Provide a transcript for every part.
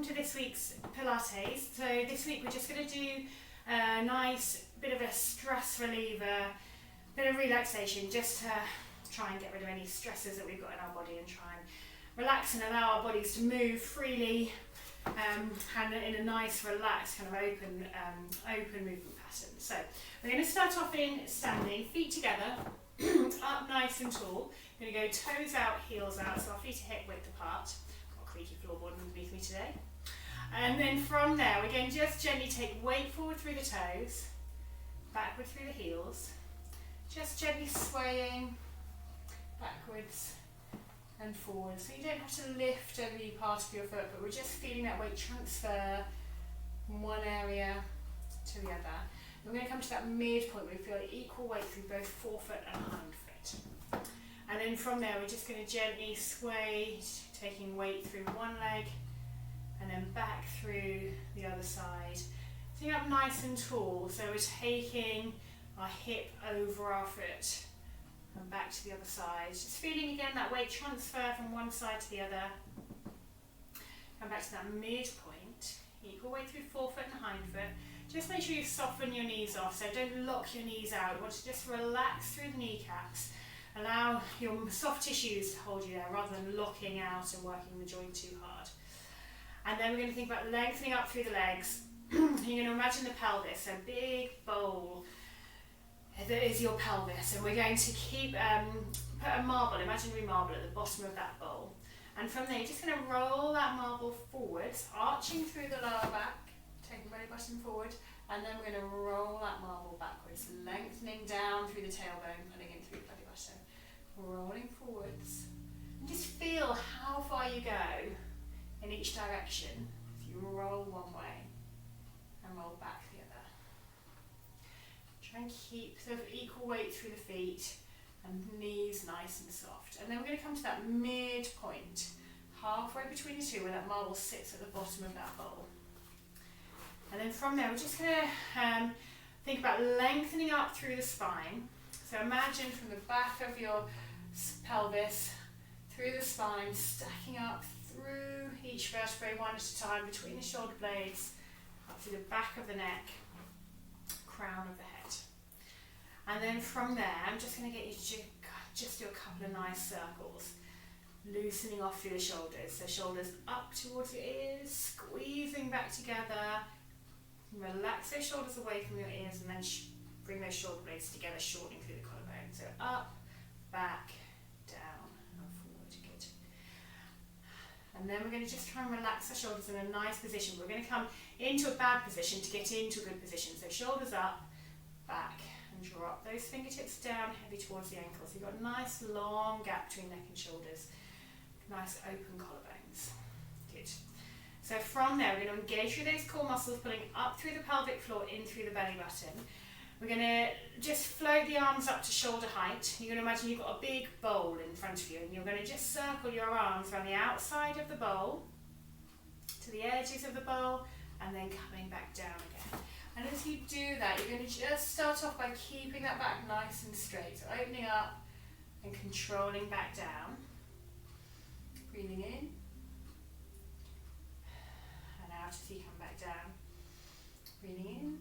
welcome to this week's Pilates. So this week we're just going to do a nice bit of a stress reliever, bit of relaxation, just to try and get rid of any stresses that we've got in our body and try and relax and allow our bodies to move freely and in a nice, relaxed, kind of open movement pattern. So we're going to start off in standing, feet together, up nice and tall. We're going to go toes out, heels out, so our feet are hip width apart. Got a creaky floorboard underneath me today. And then from there, we're going to just gently take weight forward through the toes, backward through the heels, just gently swaying backwards and forward. So you don't have to lift every part of your foot, but we're just feeling that weight transfer from one area to the other. And we're going to come to that midpoint where we feel equal weight through both forefoot and hind foot. And then from there, we're just going to gently sway, taking weight through one leg and then back through the other side. Sitting up nice and tall, so we're taking our hip over our foot and back to the other side. Just feeling again that weight transfer from one side to the other. Come back to that midpoint, equal weight through forefoot and hind foot. Just make sure you soften your knees off, so don't lock your knees out. You want to just relax through the kneecaps. Allow your soft tissues to hold you there rather than locking out and working the joint too hard. And then we're going to think about lengthening up through the legs. You're going to imagine the pelvis, a big bowl that is your pelvis, and we're going to keep put a marble, imaginary marble, at the bottom of that bowl. And from there, you're just going to roll that marble forwards, arching through the lower back, taking belly button forward, and then we're going to roll that marble backwards, lengthening down through the tailbone, pulling in through the belly button, rolling forwards. And just feel how far you go in each direction as you roll one way and roll back the other. Try and keep the equal weight through the feet and knees nice and soft. And then we're going to come to that midpoint, halfway between the two, where that marble sits at the bottom of that bowl. And then from there, we're just going to think about lengthening up through the spine. So imagine from the back of your pelvis, through the spine, stacking up through each vertebrae one at a time, between the shoulder blades, up through the back of the neck, crown of the head. And then from there, I'm just going to get you to just do a couple of nice circles, loosening off through the shoulders. So shoulders up towards your ears, squeezing back together. Relax those shoulders away from your ears and then bring those shoulder blades together, shortening through the collarbone. So up, back, down, and forward. Good. And then we're going to just try and relax our shoulders in a nice position. We're going to come into a bad position to get into a good position. So shoulders up, back, and drop those fingertips down, heavy towards the ankles. So you've got a nice long gap between neck and shoulders. Nice open collarbones. Good. So from there, we're going to engage through those core muscles, pulling up through the pelvic floor, in through the belly button. We're going to just float the arms up to shoulder height. You're going to imagine you've got a big bowl in front of you, and you're going to just circle your arms around the outside of the bowl, to the edges of the bowl, and then coming back down again. And as you do that, you're going to just start off by keeping that back nice and straight. So opening up and controlling back down. Breathing in. Out as you come back down. Breathing in.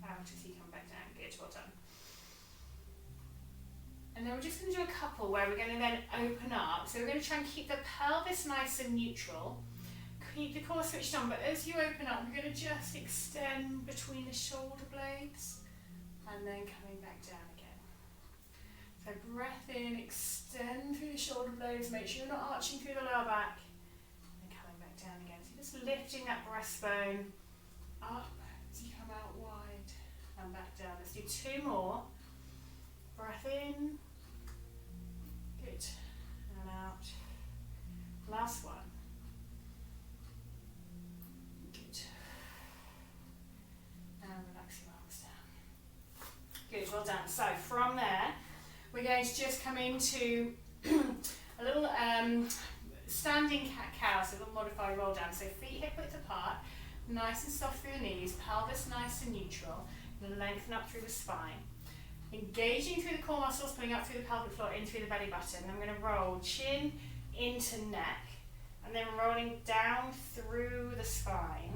Out as you come back down. Good, well done. And then we're just going to do a couple where we're going to then open up. So we're going to try and keep the pelvis nice and neutral. Keep the core switched on, but as you open up, we're going to just extend between the shoulder blades and then coming back down again. So breath in, extend through the shoulder blades, make sure you're not arching through the lower back. Down again. So just lifting that breastbone up as you come out wide and back down. Let's do two more. Breath in. Good. And out. Last one. Good. And relax your arms down. Good, well done. So from there, we're going to just come into a little standing cat-cow, so a little modified roll down. So feet hip width apart, nice and soft through the knees, pelvis nice and neutral, and then lengthen up through the spine. Engaging through the core muscles, pulling up through the pelvic floor, in through the belly button. And I'm going to roll chin into neck, And then rolling down through the spine.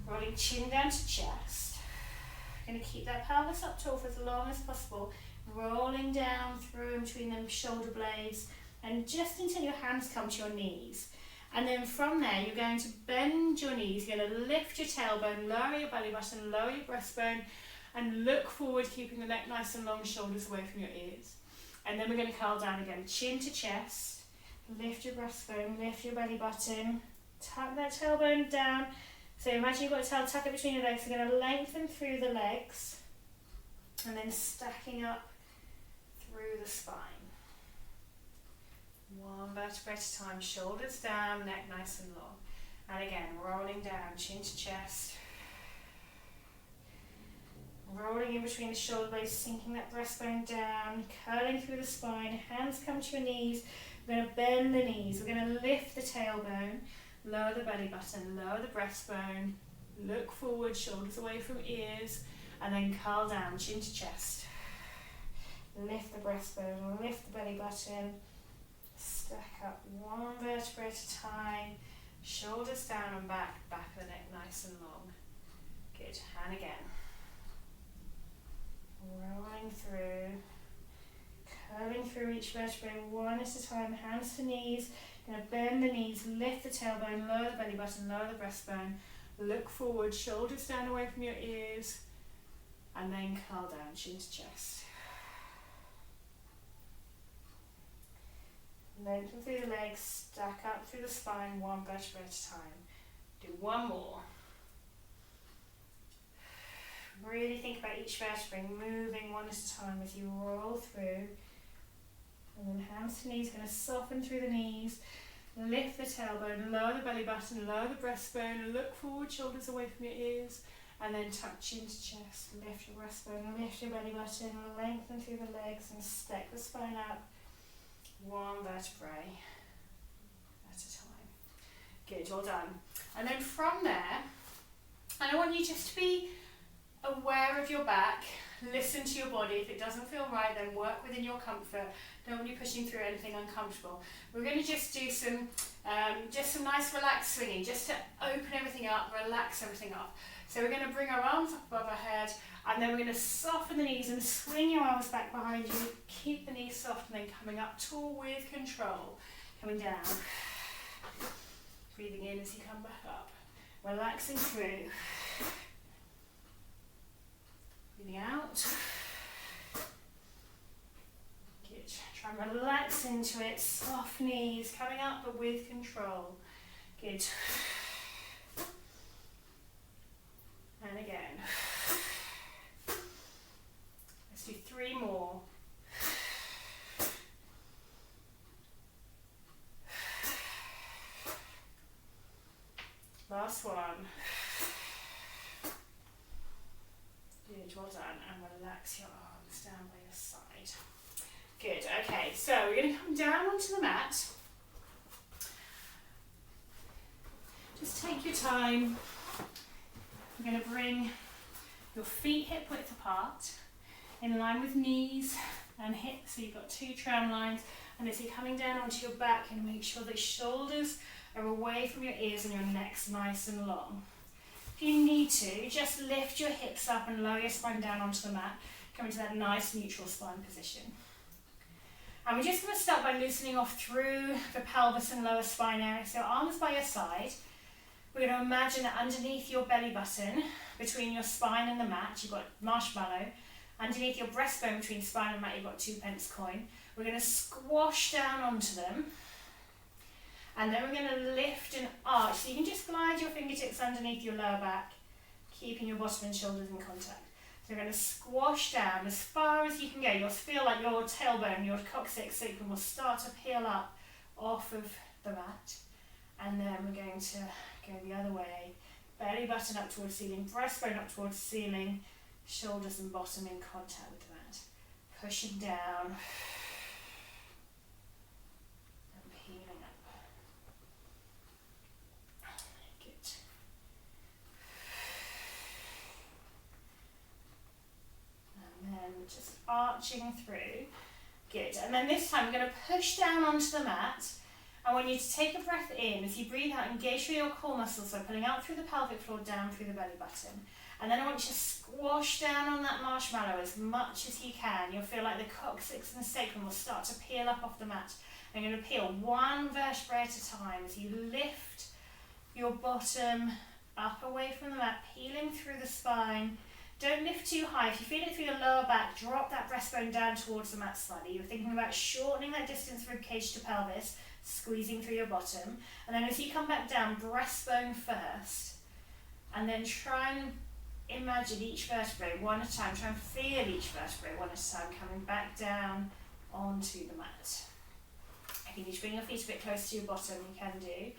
Rolling chin down to chest. Going to keep that pelvis up tall for as long as possible. Rolling down through in between them shoulder blades. And just until your hands come to your knees. And then from there, you're going to bend your knees. You're going to lift your tailbone, lower your belly button, lower your breastbone, and look forward, keeping the neck nice and long, shoulders away from your ears. And then we're going to curl down again, chin to chest. Lift your breastbone, lift your belly button, tuck that tailbone down. So imagine you've got a tail, tuck it between your legs. You're going to lengthen through the legs and then stacking up through the spine. One vertebra at a time, shoulders down, neck nice and long. And again, rolling down, chin to chest. Rolling in between the shoulder blades, sinking that breastbone down, curling through the spine, hands come to your knees. We're going to bend the knees, we're going to lift the tailbone, lower the belly button, lower the breastbone, look forward, shoulders away from ears, and then curl down, chin to chest. Lift the breastbone, lift the belly button, stack up one vertebra at a time, shoulders down and back, back of the neck nice and long. Good, and again. Rolling through, curling through each vertebrae one at a time, hands to knees. Going to bend the knees, lift the tailbone, lower the belly button, lower the breastbone, look forward, shoulders down away from your ears, and then curl down, chin to chest. Lengthen through the legs, stack up through the spine, one vertebra at a time. Do one more. Really think about each vertebrae moving one at a time as you roll through. And then hands to knees, going to soften through the knees. Lift the tailbone, lower the belly button, lower the breastbone, look forward, shoulders away from your ears. And then tuck chin to chest, lift your breastbone, lift your belly button, lengthen through the legs and stack the spine up. One vertebrae at a time. Good, all done. And then from there, I want you just to be aware of your back, listen to your body. If it doesn't feel right, then work within your comfort. Don't want you pushing through anything uncomfortable. We're going to just do some nice relaxed swinging, just to open everything up, relax everything up. So we're going to bring our arms up above our head, and then we're going to soften the knees and swing your arms back behind you. Keep the knees soft and then coming up tall with control. Coming down. Breathing in as you come back up. Relaxing through. Breathing out. Good. Try and relax into it. Soft knees coming up but with control. Good. And again. Let's do 3 more. Last one. Good, well done. And relax your arms down by your side. Good, okay, so we're going to come down onto the mat. Just take your time. We're going to bring your feet hip width apart, in line with knees and hips, so you've got 2 tram lines. And as you're coming down onto your back, and make sure the shoulders are away from your ears and your neck's nice and long. If you need to, just lift your hips up and lower your spine down onto the mat, coming to that nice neutral spine position. And we're just going to start by loosening off through the pelvis and lower spine area. So arms by your side. We're going to imagine that underneath your belly button, between your spine and the mat, you've got marshmallow. Underneath your breastbone, between spine and mat, you've got 2p coin. We're going to squash down onto them. And then we're going to lift and arch. So you can just glide your fingertips underneath your lower back, keeping your bottom and shoulders in contact. So we're going to squash down as far as you can go. You'll feel like your tailbone, your coccyx sacrum will start to peel up off of the mat. And then we're going to go the other way. Belly button up towards ceiling, breastbone up towards ceiling, shoulders and bottom in contact with the mat. Pushing down. And peeling up. Good. And then just arching through. Good. And then this time we're going to push down onto the mat. I want you to take a breath in. As you breathe out, engage through your core muscles, so pulling out through the pelvic floor, down through the belly button. And then I want you to squash down on that marshmallow as much as you can. You'll feel like the coccyx and the sacrum will start to peel up off the mat. I'm going to peel one vertebrae at a time as you lift your bottom up away from the mat, peeling through the spine. Don't lift too high. If you feel it through your lower back, drop that breastbone down towards the mat slightly. You're thinking about shortening that distance from cage to pelvis, squeezing through your bottom. And then as you come back down, breastbone first. And then try and imagine each vertebrae one at a time. Try and feel each vertebrae one at a time coming back down onto the mat. If you need to bring your feet a bit closer to your bottom, you can do.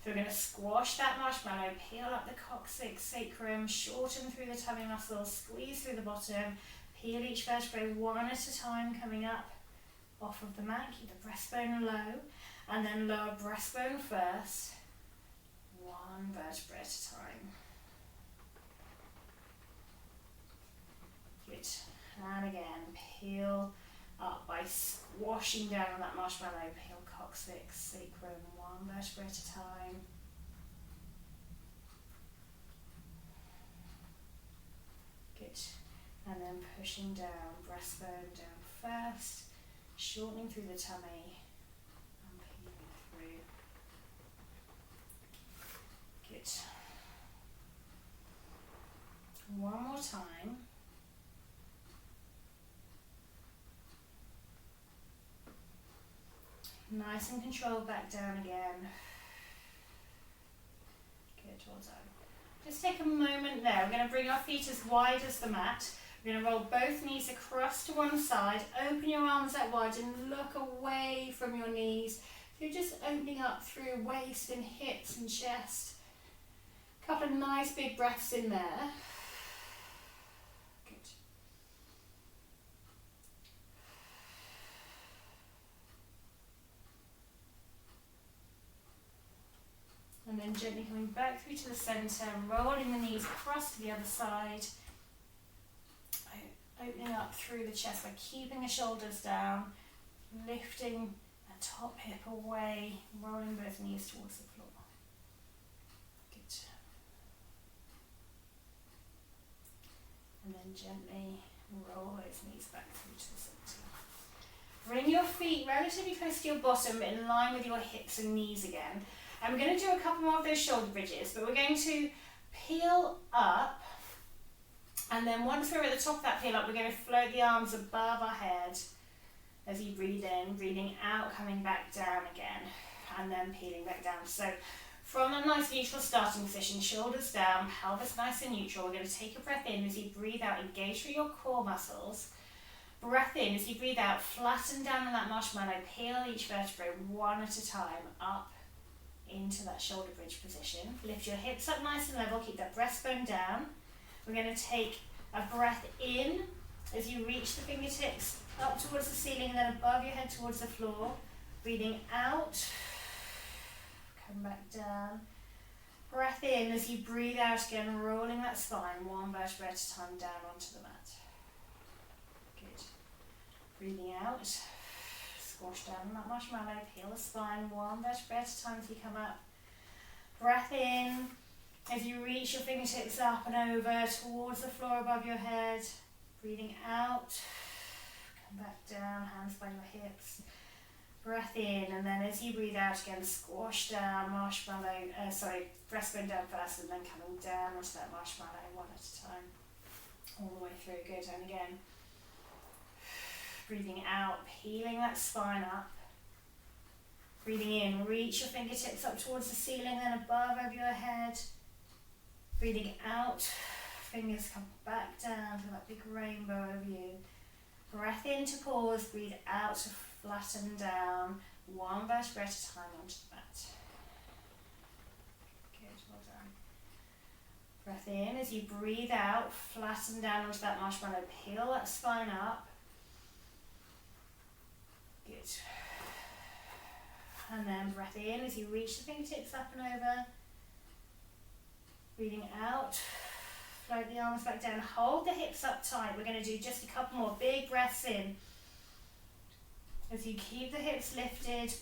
So we're going to squash that marshmallow, peel up the coccyx, sacrum, shorten through the tummy muscles, squeeze through the bottom, peel each vertebrae one at a time coming up off of the mat. Keep the breastbone low, and then lower breastbone first, one vertebrae at a time. Good. And again, peel up by squashing down on that marshmallow. Peel coccyx, sacrum, one vertebrae at a time. Good. And then pushing down, breastbone down first, shortening through the tummy and peeling through. Good. One more time. Nice and controlled, back down again. Good, well done. Just take a moment there. We're going to bring our feet as wide as the mat. We're going to roll both knees across to one side. Open your arms out wide and look away from your knees. So you're just opening up through waist and hips and chest. A couple of nice big breaths in there. Good. And then gently coming back through to the centre, rolling the knees across to the other side. Opening up through the chest by keeping the shoulders down, lifting the top hip away, rolling both knees towards the floor. Good. And then gently roll those knees back through to the centre. Bring your feet relatively close to your bottom, but in line with your hips and knees again. And we're going to do a couple more of those shoulder bridges, but we're going to peel up, and then once we're at the top of that peel up, we're going to float the arms above our head as you breathe in, breathing out, coming back down again, and then peeling back down. So from a nice neutral starting position, shoulders down, pelvis nice and neutral, we're going to take a breath in. As you breathe out, engage through your core muscles. Breath in, as you breathe out, flatten down on that marshmallow, peel each vertebrae one at a time, up into that shoulder bridge position. Lift your hips up nice and level, keep that breastbone down. We're going to take a breath in as you reach the fingertips up towards the ceiling and then above your head towards the floor. Breathing out, come back down. Breath in as you breathe out again, rolling that spine one vertebra at a time down onto the mat. Good. Breathing out. Squash down on that marshmallow, peel the spine one vertebra at a time as you come up. Breath in as you reach your fingertips up and over towards the floor above your head. Breathing out, come back down, hands by your hips. Breath in, and then as you breathe out again, squash down, breastbone down first, and then coming down onto that marshmallow one at a time. All the way through, good, and again. Breathing out, peeling that spine up. Breathing in, reach your fingertips up towards the ceiling, then above over your head. Breathing out, fingers come back down to that big rainbow over you. Breath in to pause, breathe out to flatten down, one vertebra at a time onto the mat. Good, well done. Breath in as you breathe out, flatten down onto that marshmallow, peel that spine up. Good. And then breath in as you reach the fingertips up and over. Breathing out, float the arms back down, hold the hips up tight. We're going to do just a couple more big breaths in. As you keep the hips lifted,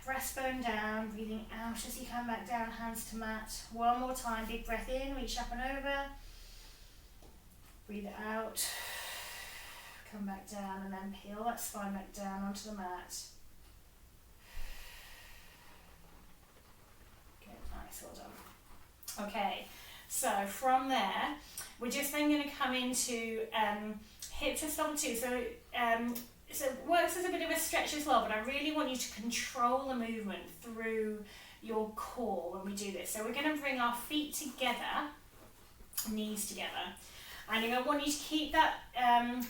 breastbone down, breathing out as you come back down, hands to mat. One more time, big breath in, reach up and over. Breathe it out. Come back down and then peel that spine back down onto the mat. Good, nice, well done. Okay, so from there, we're just then going to come into hip thrust number 2. So it works as a bit of a stretch as well, but I really want you to control the movement through your core when we do this. So we're going to bring our feet together, knees together. And I want you to keep that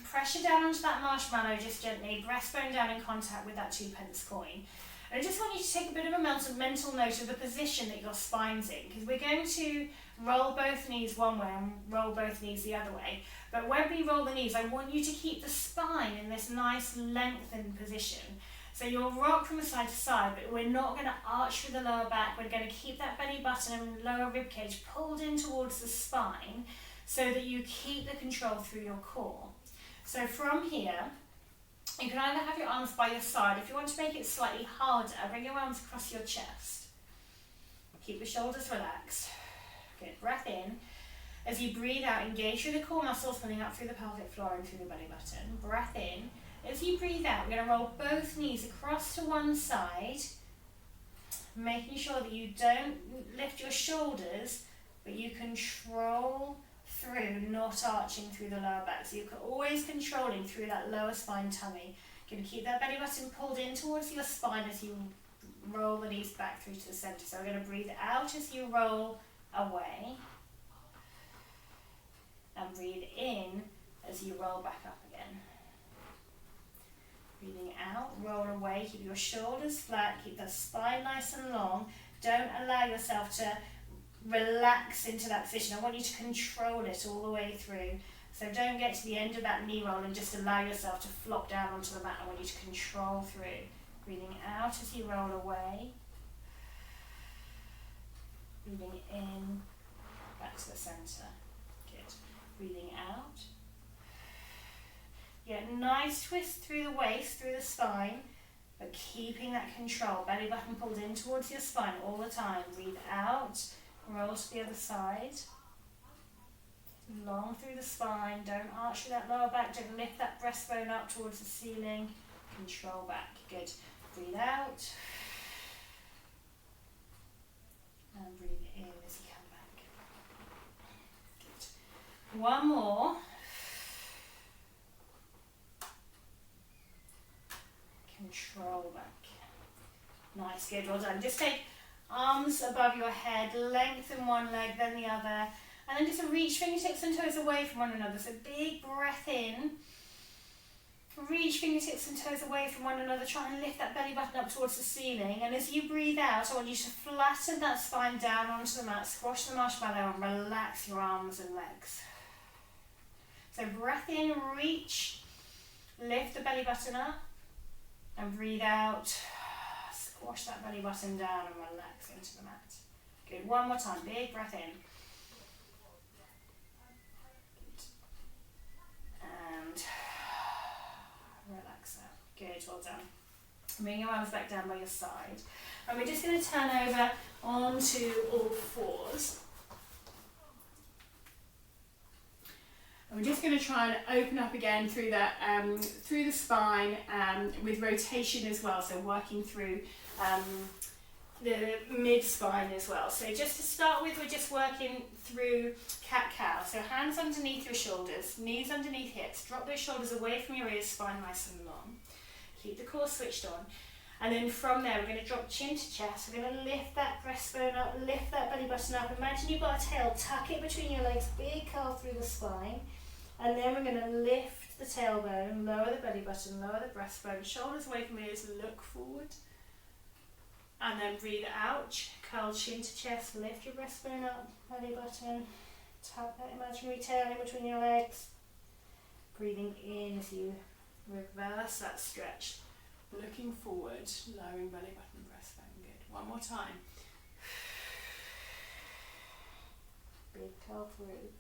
pressure down onto that marshmallow just gently, breastbone down in contact with that 2p coin. And I just want you to take a bit of a mental note of the position that your spine's in, because we're going to roll both knees one way and roll both knees the other way. But when we roll the knees, I want you to keep the spine in this nice lengthened position. So you'll rock from side to side, but we're not going to arch through the lower back. We're going to keep that belly button and lower rib cage pulled in towards the spine so that you keep the control through your core. So from here, you can either have your arms by your side. If you want to make it slightly harder, bring your arms across your chest. Keep the shoulders relaxed. Good, breath in. As you breathe out, engage through the core muscles, pulling up through the pelvic floor and through the belly button. Breath in. As you breathe out, we're going to roll both knees across to one side, making sure that you don't lift your shoulders, but you control through, not arching through the lower back. So you're always controlling through that lower spine tummy. You're going to keep that belly button pulled in towards your spine as you roll the knees back through to the center. So we're going to breathe out as you roll away. And breathe in as you roll back up again. Breathing out, roll away, keep your shoulders flat, keep the spine nice and long. Don't allow yourself to relax into that position. I want you to control it all the way through. So don't get to the end of that knee roll and just allow yourself to flop down onto the mat. I want you to control through. Breathing out as you roll away. Breathing in, back to the center. Good. Breathing out. Yeah, nice twist through the waist, through the spine, but keeping that control. Belly button pulled in towards your spine all the time. Breathe out, roll to the other side. Long through the spine, don't arch through that lower back, don't lift that breastbone up towards the ceiling. Control back, good. Breathe out. And breathe in as you come back. Good. One more. Control back. Nice, good, well done. Just take arms above your head, lengthen one leg, then the other, and then just reach fingertips and toes away from one another. So big breath in, reach fingertips and toes away from one another, try and lift that belly button up towards the ceiling, and as you breathe out, I want you to flatten that spine down onto the mat, squash the marshmallow and relax your arms and legs. So breath in, reach, lift the belly button up, and breathe out, squash that belly button down and relax into the mat. Good, one more time, big breath in. Good. And relax out. Good, well done. Bring your arms back down by your side. And we're just going to turn over onto all fours. And we're just going to try and open up again through that, through the spine with rotation as well. So working through the mid-spine as well. So just to start with, we're just working through cat-cow. So hands underneath your shoulders, knees underneath hips. Drop those shoulders away from your ears, spine nice and long. Keep the core switched on. And then from there, we're going to drop chin to chest. We're going to lift that breastbone up, lift that belly button up. Imagine you've got a tail, tuck it between your legs, big curl through the spine. And then we're going to lift the tailbone, lower the belly button, lower the breastbone, shoulders away from ears, look forward. And then breathe out, curl chin to chest, lift your breastbone up, belly button, tuck that imaginary tail in between your legs. Breathing in as you reverse that stretch, looking forward, lowering belly button, breastbone. Good. One more time. Big curl through.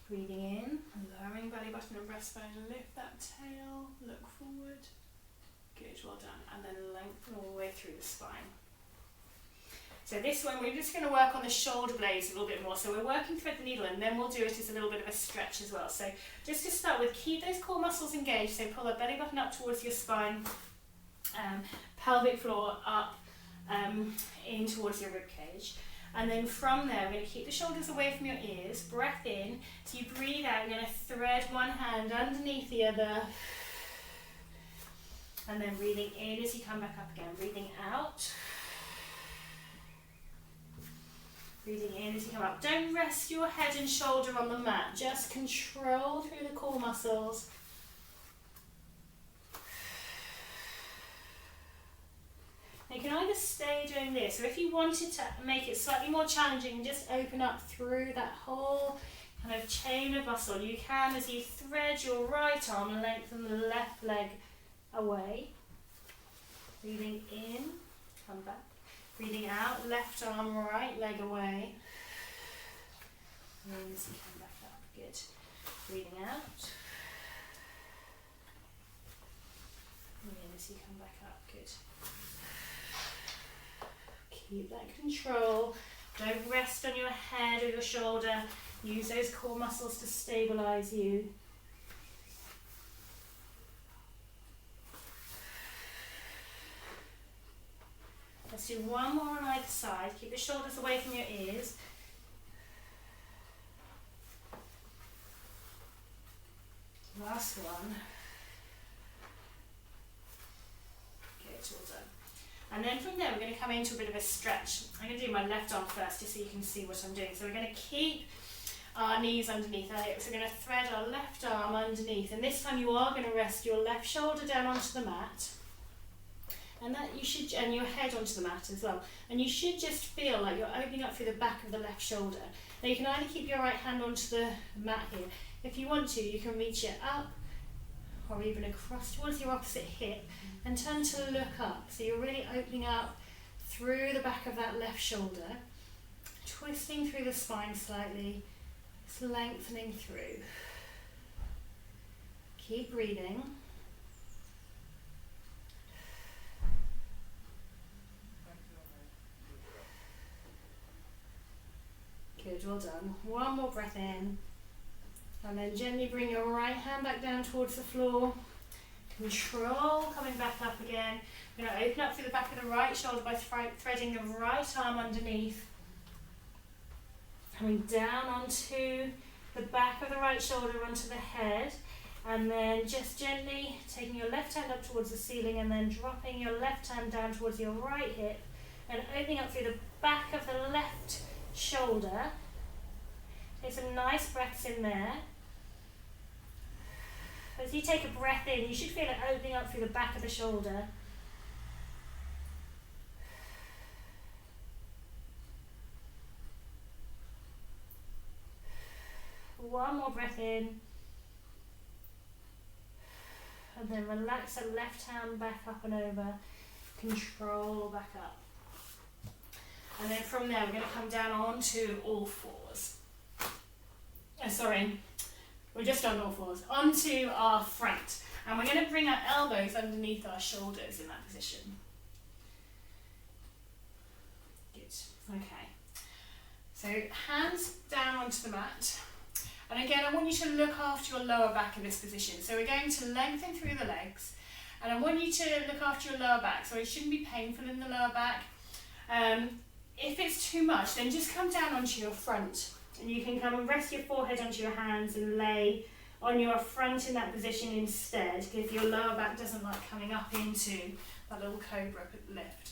Breathing in, lowering belly button and breastbone, lift that tail, Good, well done. And then lengthen all the way through the spine. So this one, we're just going to work on the shoulder blades a little bit more. So we're working thread the needle, and then we'll do it as a little bit of a stretch as well. So just to start with, keep those core muscles engaged. So pull that belly button up towards your spine, pelvic floor up in towards your rib cage. And then from there, we're going to keep the shoulders away from your ears. Breath in. So you breathe out, you're going to thread one hand underneath the other. And then breathing in as you come back up again. Breathing out. Breathing in as you come up. Don't rest your head and shoulder on the mat. Just control through the core muscles. Now you can either stay doing this, or if you wanted to make it slightly more challenging, just open up through that whole kind of chain of muscle. You can, as you thread your right arm, lengthen the left leg away. Breathing in, come back. Breathing out, left arm, right leg away. And then as you come back up, good. Breathing out. And then as you come back up, good. Keep that control. Don't rest on your head or your shoulder. Use those core muscles to stabilize you. Let's do one more on either side. Keep the shoulders away from your ears. Last one. Good, all done. And then from there, we're going to come into a bit of a stretch. I'm going to do my left arm first, just so you can see what I'm doing. So we're going to keep our knees underneath our hips. We're going to thread our left arm underneath. And this time you are going to rest your left shoulder down onto the mat. And that you should, and your head onto the mat as well. And you should just feel like you're opening up through the back of the left shoulder. Now you can either keep your right hand onto the mat here. If you want to, you can reach it up or even across towards your opposite hip and turn to look up. So you're really opening up through the back of that left shoulder, twisting through the spine slightly, just lengthening through. Keep breathing. Good, well done. One more breath in. And then gently bring your right hand back down towards the floor. Control, coming back up again. We're going to open up through the back of the right shoulder by threading the right arm underneath. Coming down onto the back of the right shoulder, onto the head. And then just gently taking your left hand up towards the ceiling and then dropping your left hand down towards your right hip. And opening up through the back of the left shoulder. Take some nice breaths in there. As you take a breath in, you should feel it opening up through the back of the shoulder. One more breath in. And then relax the left hand back up and over. Control back up. And then from there, we're going to come down onto all fours. We're just on all fours. Onto our front. And we're going to bring our elbows underneath our shoulders in that position. Good. Okay. So hands down onto the mat. And again, I want you to look after your lower back in this position. So we're going to lengthen through the legs. And I want you to look after your lower back. So it shouldn't be painful in the lower back. If it's too much, then just come down onto your front. And you can come and rest your forehead onto your hands and lay on your front in that position instead, if your lower back doesn't like coming up into that little cobra lift.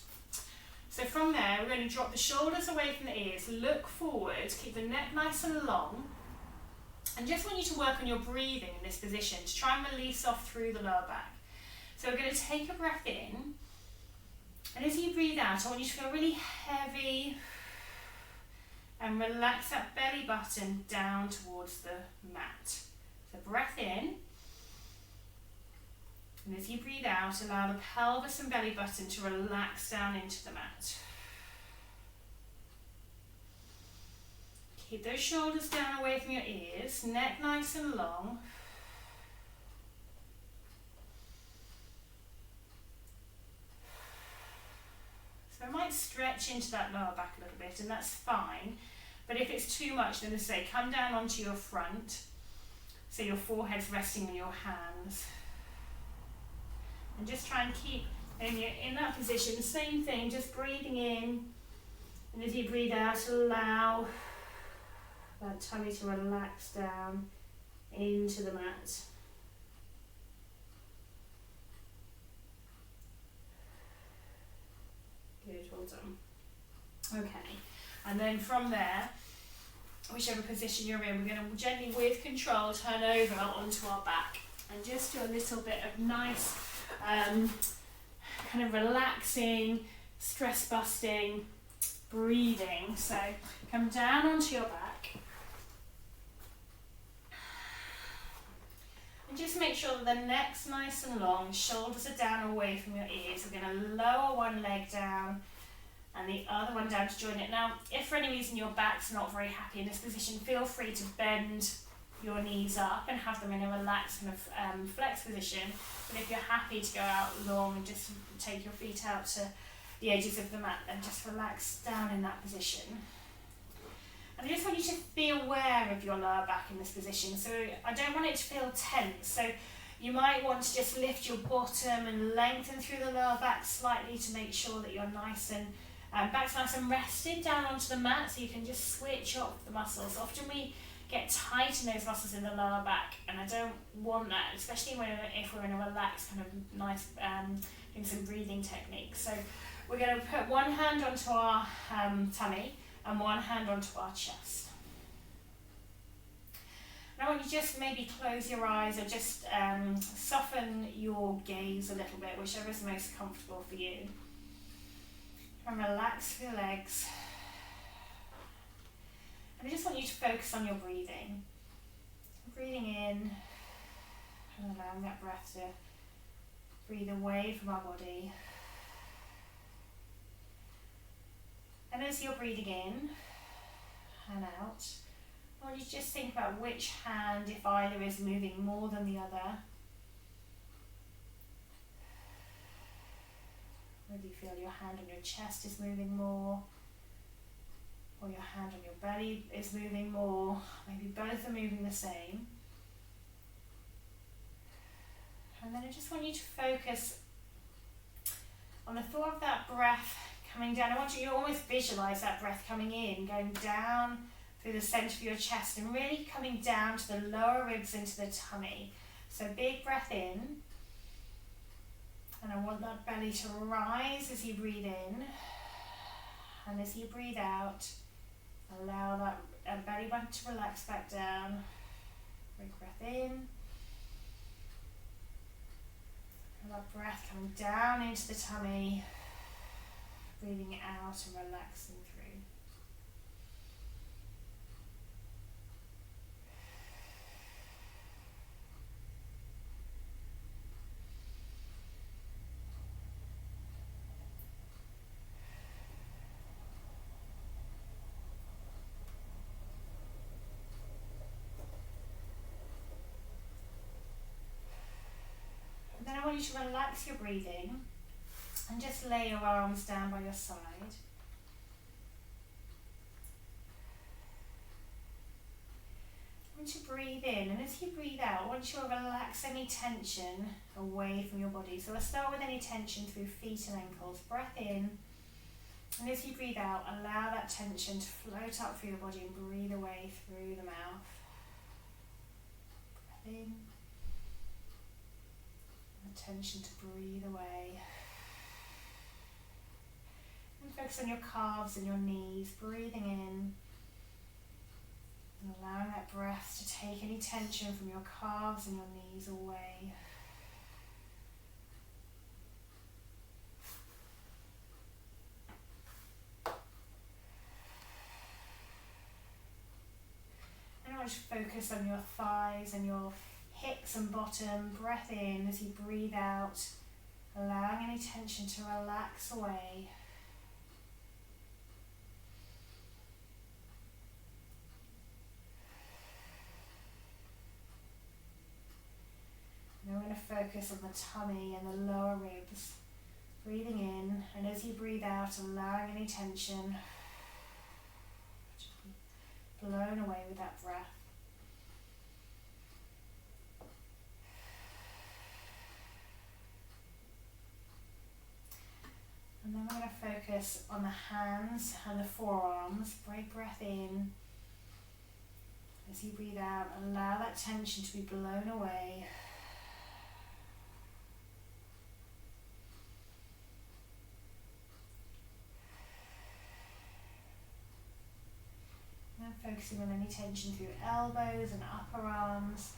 So from there, we're going to drop the shoulders away from the ears, look forward, keep the neck nice and long, and just want you to work on your breathing in this position to try and release off through the lower back. So we're going to take a breath in, and as you breathe out, I want you to feel really heavy, and relax that belly button down towards the mat. So breath in, and as you breathe out, allow the pelvis and belly button to relax down into the mat. Keep those shoulders down away from your ears, neck nice and long. stretch into that lower back a little bit, and that's fine. But if it's too much, then as I say, come down onto your front, so your forehead's resting on your hands. And just try and keep in that position, same thing, just breathing in, and as you breathe out, allow that tummy to relax down into the mat. Good, well done. Okay, and then from there, whichever position you're in, we're going to gently, with control, turn over onto our back and just do a little bit of nice, kind of relaxing, stress busting breathing. So come down onto your back and just make sure that the neck's nice and long, shoulders are down away from your ears. We're going to lower one leg down and the other one down to join it. Now, if for any reason your back's not very happy in this position, feel free to bend your knees up and have them in a relaxed kind of flex position. But if you're happy to go out long and just take your feet out to the edges of the mat, then just relax down in that position. And I just want you to be aware of your lower back in this position. So I don't want it to feel tense. So you might want to just lift your bottom and lengthen through the lower back slightly to make sure that you're nice and back's nice and rested down onto the mat, so you can just switch off the muscles. Often we get tight in those muscles in the lower back, and I don't want that, especially if we're in a relaxed kind of nice, doing some breathing techniques. So we're going to put one hand onto our tummy and one hand onto our chest. And I want you to just maybe close your eyes or just soften your gaze a little bit, whichever is most comfortable for you. And relax your legs. And I just want you to focus on your breathing. Breathing in and allowing that breath to breathe away from our body. And as you're breathing in and out, I want you to just think about which hand, if either, is moving more than the other. Whether you feel your hand on your chest is moving more, or your hand on your belly is moving more. Maybe both are moving the same. And then I just want you to focus on the thought of that breath coming down. I want you to almost visualize that breath coming in, going down through the center of your chest and really coming down to the lower ribs into the tummy. So big breath in. And I want that belly to rise as you breathe in. And as you breathe out, allow that belly button to relax back down. Big breath in. And that breath coming down into the tummy. Breathing it out and relaxing through. Then I want you to relax your breathing and just lay your arms down by your side. I want you to breathe in, and as you breathe out, I want you to relax any tension away from your body. So I'll start with any tension through feet and ankles. Breath in, and as you breathe out, allow that tension to float up through your body and breathe away through the mouth. Breath in. Tension to breathe away. And focus on your calves and your knees, breathing in and allowing that breath to take any tension from your calves and your knees away. And I want you to focus on your thighs and your hips and bottom. Breath in as you breathe out, allowing any tension to relax away. And we're going to focus on the tummy and the lower ribs. Breathing in, and as you breathe out, allowing any tension to be blown away with that breath. And then we're going to focus on the hands and the forearms. Big breath in. As you breathe out, allow that tension to be blown away. And focusing on any tension through elbows and upper arms.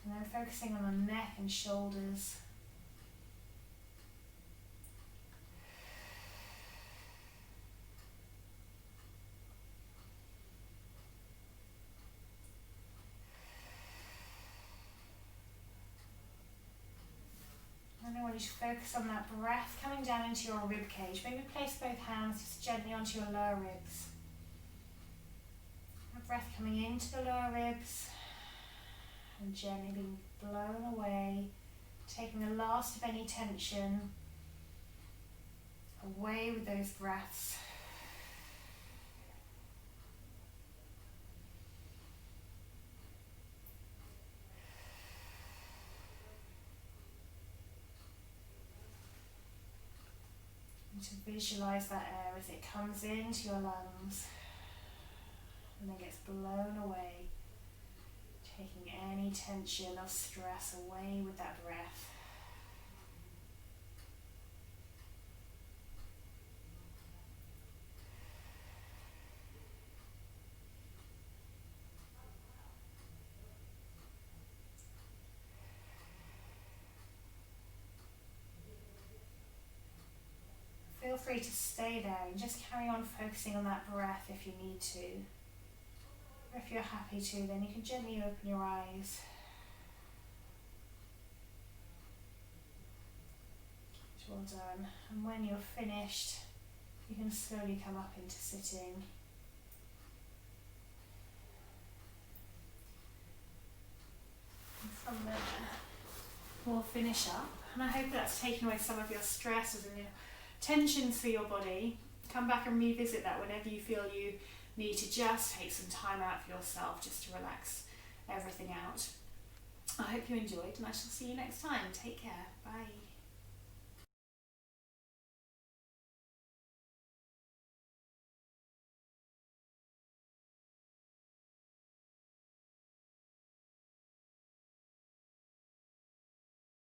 And then focusing on the neck and shoulders. And I want you to focus on that breath coming down into your rib cage. Maybe place both hands just gently onto your lower ribs. That breath coming into the lower ribs and gently being blown away, taking the last of any tension away with those breaths. And to visualize that air as it comes into your lungs and then gets blown away, taking any tension or stress away with that breath. Feel free to stay there and just carry on focusing on that breath if you need to. Or if you're happy to, then you can gently open your eyes. Well done. And when you're finished, you can slowly come up into sitting. And from there, we'll finish up. And I hope that's taken away some of your stresses and your tensions through your body. Come back and revisit that whenever you feel you need to just take some time out for yourself just to relax everything out. I hope you enjoyed, and I shall see you next time. Take care. Bye.